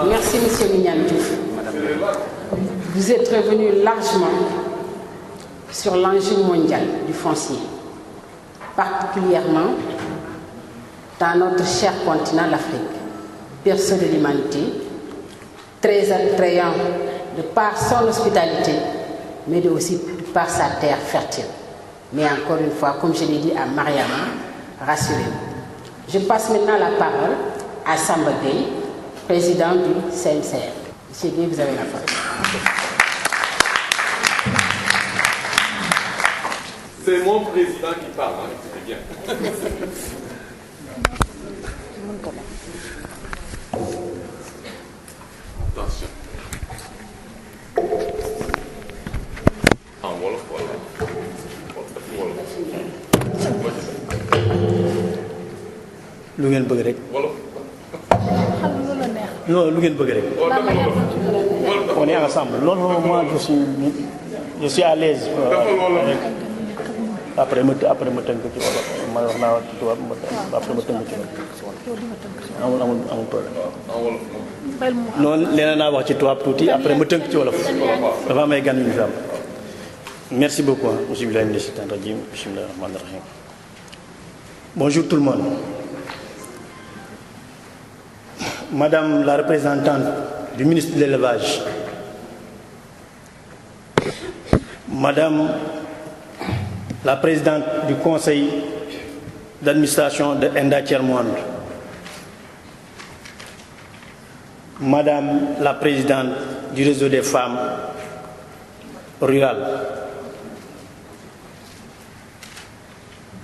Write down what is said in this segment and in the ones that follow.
Merci, Monsieur Mignane Diouf. Vous êtes revenu largement sur l'enjeu mondial du foncier, particulièrement dans notre cher continent, l'Afrique, berceau de l'humanité, très attrayant de par son hospitalité, mais aussi par sa terre fertile. Mais encore une fois, comme je l'ai dit à Mariama, rassurez-vous. Je passe maintenant la parole à Samba Gueye, président du CNCR. Monsieur Gueye, vous avez la parole. C'est mon président qui parle, hein, écoutez bien. Attention. En wolof wala lu ngeen bëgg rek. wolof. non lu ngeen bëgg rek. on est ensemble. loolu moi je suis à l'aise. après ma tënk ci wolof ma wax naa ci tubaab après ma tënk ci wolof. amul problème. noonu leneen naa wax ci tubaab tuuti après ma tënk ci wolof. dafa am ay gan yu ñu fi am. Merci beaucoup, monsieur Bilaye Ministre Tandradim, bismillahirrahmanirrahim. Bonjour tout le monde. Madame la représentante du ministre de l'Élevage, Madame la présidente du conseil d'administration de Enda Tiers-Monde, Madame la présidente du réseau des femmes rurales,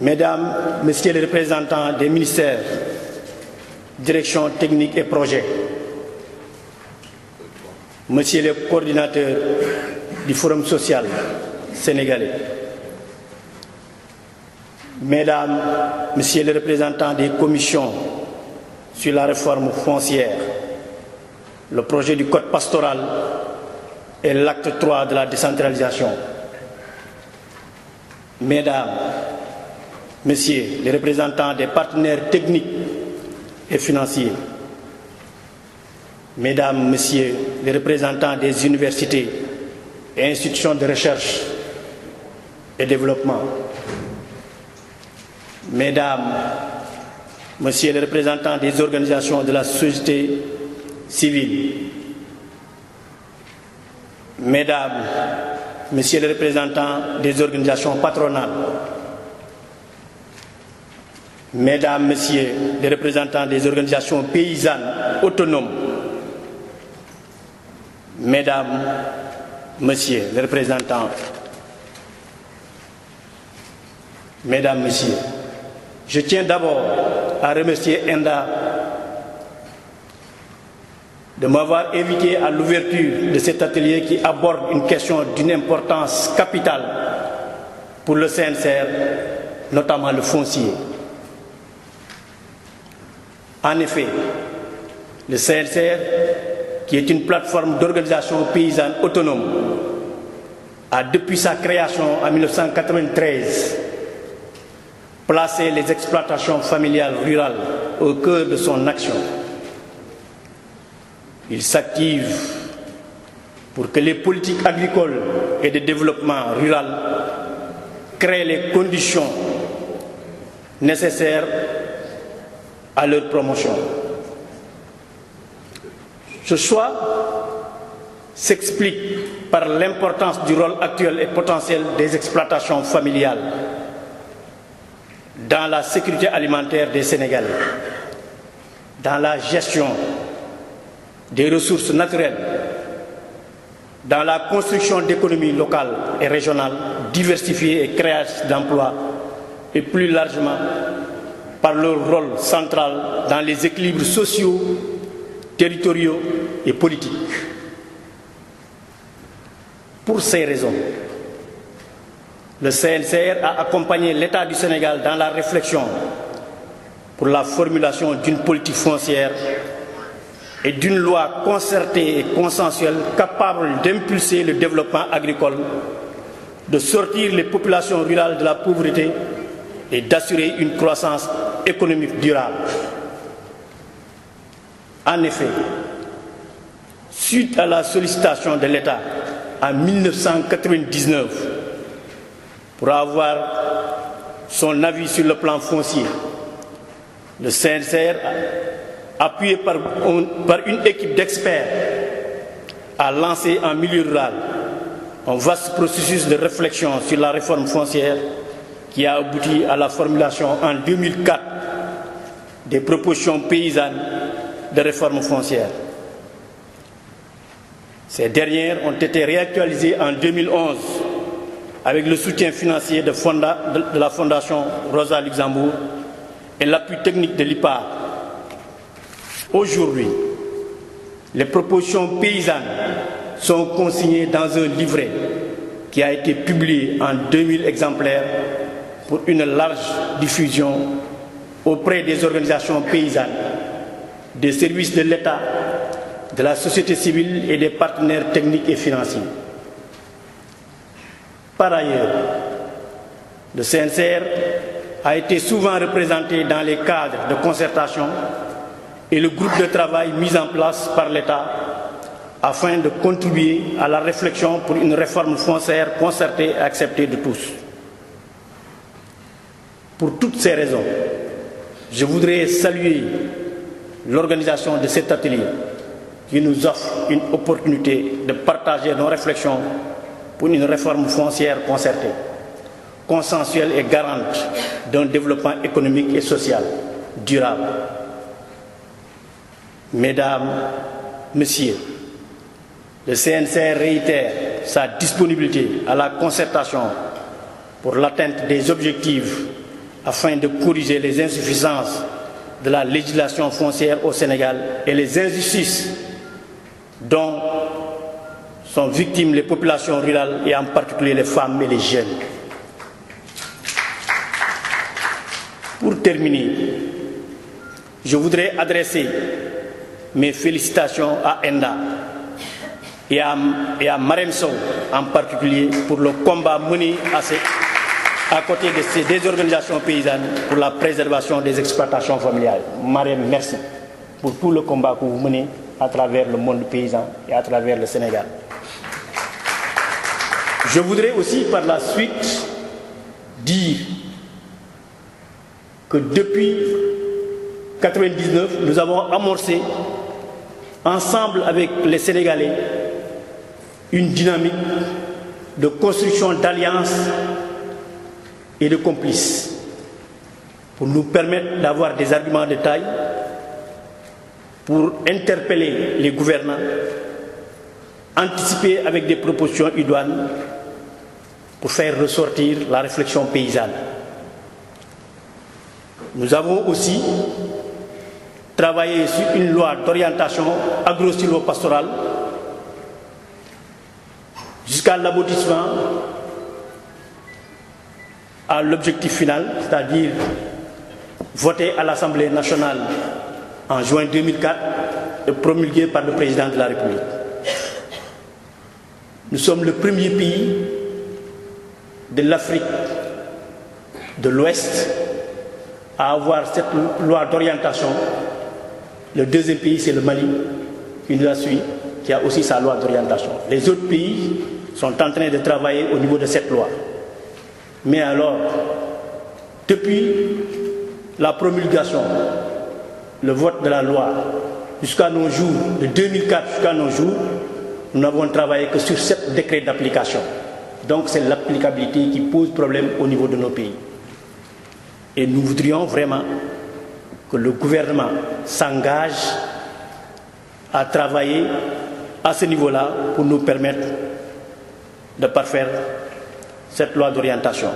Mesdames, Messieurs les représentants des ministères, direction technique et projets, Monsieur le coordinateur du Forum social sénégalais, Mesdames, Messieurs les représentants des commissions sur la réforme foncière, le projet du code pastoral et l'acte 3 de la décentralisation, Mesdames, Messieurs les représentants des partenaires techniques et financiers, Mesdames, Messieurs les représentants des universités et institutions de recherche et développement, Mesdames, Messieurs les représentants des organisations de la société civile, Mesdames, Messieurs les représentants des organisations patronales, Mesdames, Messieurs les représentants des organisations paysannes autonomes, Mesdames, Messieurs les représentants, Mesdames, Messieurs, je tiens d'abord à remercier Enda de m'avoir invité à l'ouverture de cet atelier qui aborde une question d'une importance capitale pour le CNCR, notamment le foncier. En effet, le CNCR, qui est une plateforme d'organisation paysanne autonome, a depuis sa création en 1993 placé les exploitations familiales rurales au cœur de son action. Il s'active pour que les politiques agricoles et de développement rural créent les conditions nécessaires à leur promotion. Ce choix s'explique par l'importance du rôle actuel et potentiel des exploitations familiales dans la sécurité alimentaire des Sénégalais, dans la gestion des ressources naturelles, dans la construction d'économies locales et régionales diversifiées et créatrices d'emplois, et plus largement par leur rôle central dans les équilibres sociaux, territoriaux et politiques. Pour ces raisons, le CNCR a accompagné l'État du Sénégal dans la réflexion pour la formulation d'une politique foncière et d'une loi concertée et consensuelle capable d'impulser le développement agricole, de sortir les populations rurales de la pauvreté et d'assurer une croissance économique durable. En effet, Suite à la sollicitation de l'État en 1999 pour avoir son avis sur le plan foncier, le CNCR, appuyé par une équipe d'experts, a lancé en milieu rural un vaste processus de réflexion sur la réforme foncière qui a abouti à la formulation en 2004 des propositions paysannes de réforme foncière. Ces dernières ont été réactualisées en 2011 avec le soutien financier de la Fondation Rosa Luxembourg et l'appui technique de l'IPAR. Aujourd'hui, les propositions paysannes sont consignées dans un livret qui a été publié en 2000 exemplaires pour une large diffusion auprès des organisations paysannes, des services de l'État, de la société civile et des partenaires techniques et financiers. Par ailleurs, le CNCR a été souvent représenté dans les cadres de concertation et le groupe de travail mis en place par l'État afin de contribuer à la réflexion pour une réforme foncière concertée et acceptée de tous. Pour toutes ces raisons, je voudrais saluer l'organisation de cet atelier qui nous offre une opportunité de partager nos réflexions pour une réforme foncière concertée, consensuelle et garante d'un développement économique et social durable. Mesdames, Messieurs, le CNCR réitère sa disponibilité à la concertation pour l'atteinte des objectifs afin de corriger les insuffisances de la législation foncière au Sénégal et les injustices dont sont victimes les populations rurales et en particulier les femmes et les jeunes. Pour terminer, je voudrais adresser mes félicitations à ENDA et à Marème Sow en particulier pour le combat mené à côté de ces deux organisations paysannes pour la préservation des exploitations familiales. Marème, merci pour tout le combat que vous menez à travers le monde paysan et à travers le Sénégal. Je voudrais aussi par la suite dire que depuis 1999, nous avons amorcé ensemble avec les Sénégalais une dynamique de construction d'alliances et de complices pour nous permettre d'avoir des arguments de taille, pour interpeller les gouvernants, anticiper avec des propositions idoines pour faire ressortir la réflexion paysanne. Nous avons aussi travaillé sur une loi d'orientation agro-sylvo-pastorale jusqu'à l'aboutissement à l'objectif final, c'est-à-dire voté à l'Assemblée nationale en juin 2004 et promulgué par le président de la République. Nous sommes le premier pays de l'Afrique de l'Ouest à avoir cette loi d'orientation. Le deuxième pays, c'est le Mali, qui nous a suivi, qui a aussi sa loi d'orientation. Les autres pays sont en train de travailler au niveau de cette loi. Mais alors, depuis la promulgation, le vote de la loi, jusqu'à nos jours, de 2004 jusqu'à nos jours, nous n'avons travaillé que sur 7 décrets d'application. Donc c'est l'applicabilité qui pose problème au niveau de nos pays. Et nous voudrions vraiment que le gouvernement s'engage à travailler à ce niveau-là pour nous permettre de parfaire cette loi d'orientation.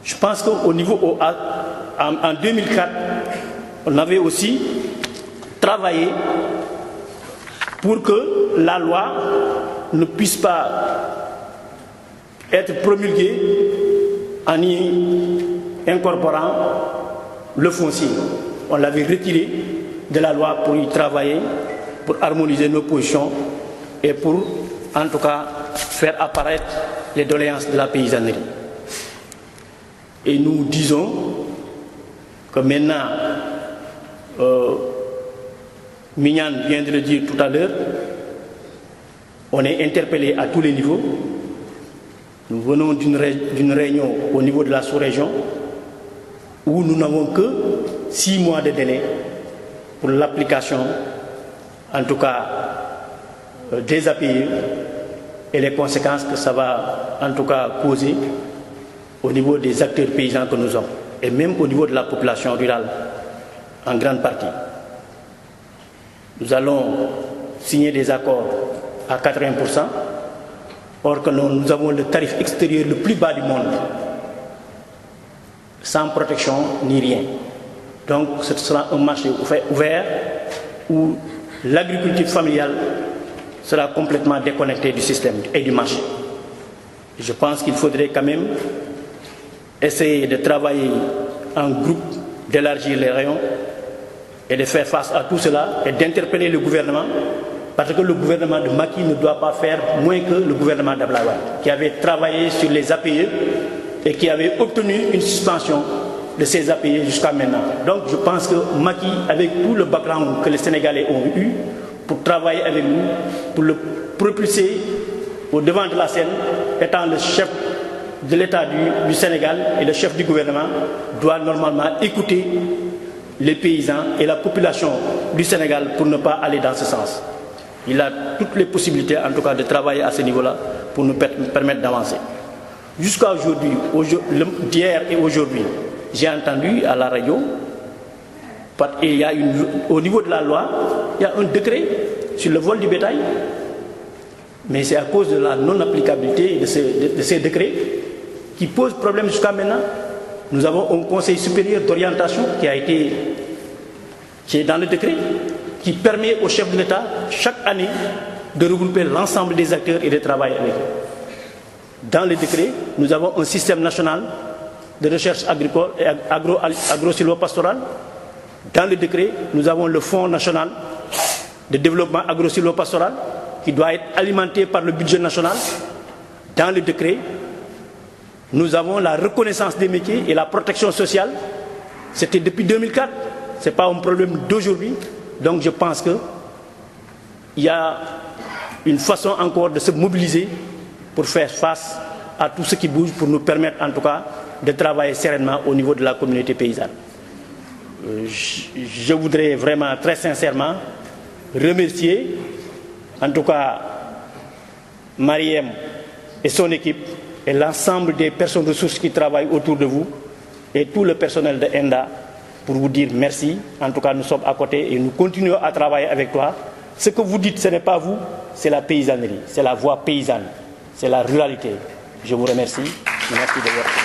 Je pense qu'au niveau, en 2004, on avait aussi travaillé pour que la loi ne puisse pas être promulguée en y incorporant le foncier. On l'avait retiré de la loi pour y travailler, pour harmoniser nos positions et pour, en tout cas, faire apparaître les doléances de la paysannerie. Et nous disons que maintenant, Mignan vient de le dire tout à l'heure, On est interpellé à tous les niveaux. Nous venons d'une réunion au niveau de la sous-région où nous n'avons que 6 mois de délai pour l'application, en tout cas, des APE et les conséquences que ça va, en tout cas, causer au niveau des acteurs paysans que nous sommes et même au niveau de la population rurale en grande partie. Nous allons signer des accords à 80%, or que nous avons le tarif extérieur le plus bas du monde, sans protection ni rien. Donc ce sera un marché ouvert où l'agriculture familiale sera complètement déconnectée du système et du marché. Je pense qu'il faudrait quand même essayer de travailler en groupe, d'élargir les rayons et de faire face à tout cela et d'interpeller le gouvernement, parce que le gouvernement de Macky ne doit pas faire moins que le gouvernement d'Abdoulaye Wade, qui avait travaillé sur les APE et qui avait obtenu une suspension de ces APE jusqu'à maintenant. Donc je pense que Macky, avec tout le background que les Sénégalais ont eu, pour travailler avec nous, pour le propulser au devant de la scène, étant le chef de l'État du Sénégal et le chef du gouvernement, doit normalement écouter les paysans et la population du Sénégal pour ne pas aller dans ce sens. Il a toutes les possibilités, en tout cas, de travailler à ce niveau-là pour nous permettre d'avancer. Jusqu'à aujourd'hui, d'hier et aujourd'hui, j'ai entendu à la radio, au niveau de la loi, il y a un décret sur le vol du bétail, mais c'est à cause de la non-applicabilité de ces décrets qui pose problème jusqu'à maintenant. Nous avons un conseil supérieur d'orientation qui est dans le décret, qui permet au chef de l'État, chaque année, de regrouper l'ensemble des acteurs et de travailler avec eux. Dans le décret, nous avons un système national de recherche agricole et agro-sylvo-pastoral. Dans le décret, nous avons le Fonds national de développement agro-sylvo-pastoral qui doit être alimenté par le budget national. Dans le décret, nous avons la reconnaissance des métiers et la protection sociale. C'était depuis 2004. Ce n'est pas un problème d'aujourd'hui. Donc je pense qu'il y a une façon encore de se mobiliser pour faire face à tout ce qui bouge, pour nous permettre en tout cas de travailler sereinement au niveau de la communauté paysanne. Je voudrais vraiment très sincèrement remercier en tout cas Mariem et son équipe et l'ensemble des personnes ressources qui travaillent autour de vous et tout le personnel de ENDA pour vous dire merci. En tout cas, nous sommes à côté et nous continuons à travailler avec toi. Ce que vous dites, ce n'est pas vous, c'est la paysannerie, c'est la voix paysanne, c'est la ruralité. Je vous remercie. Merci de votre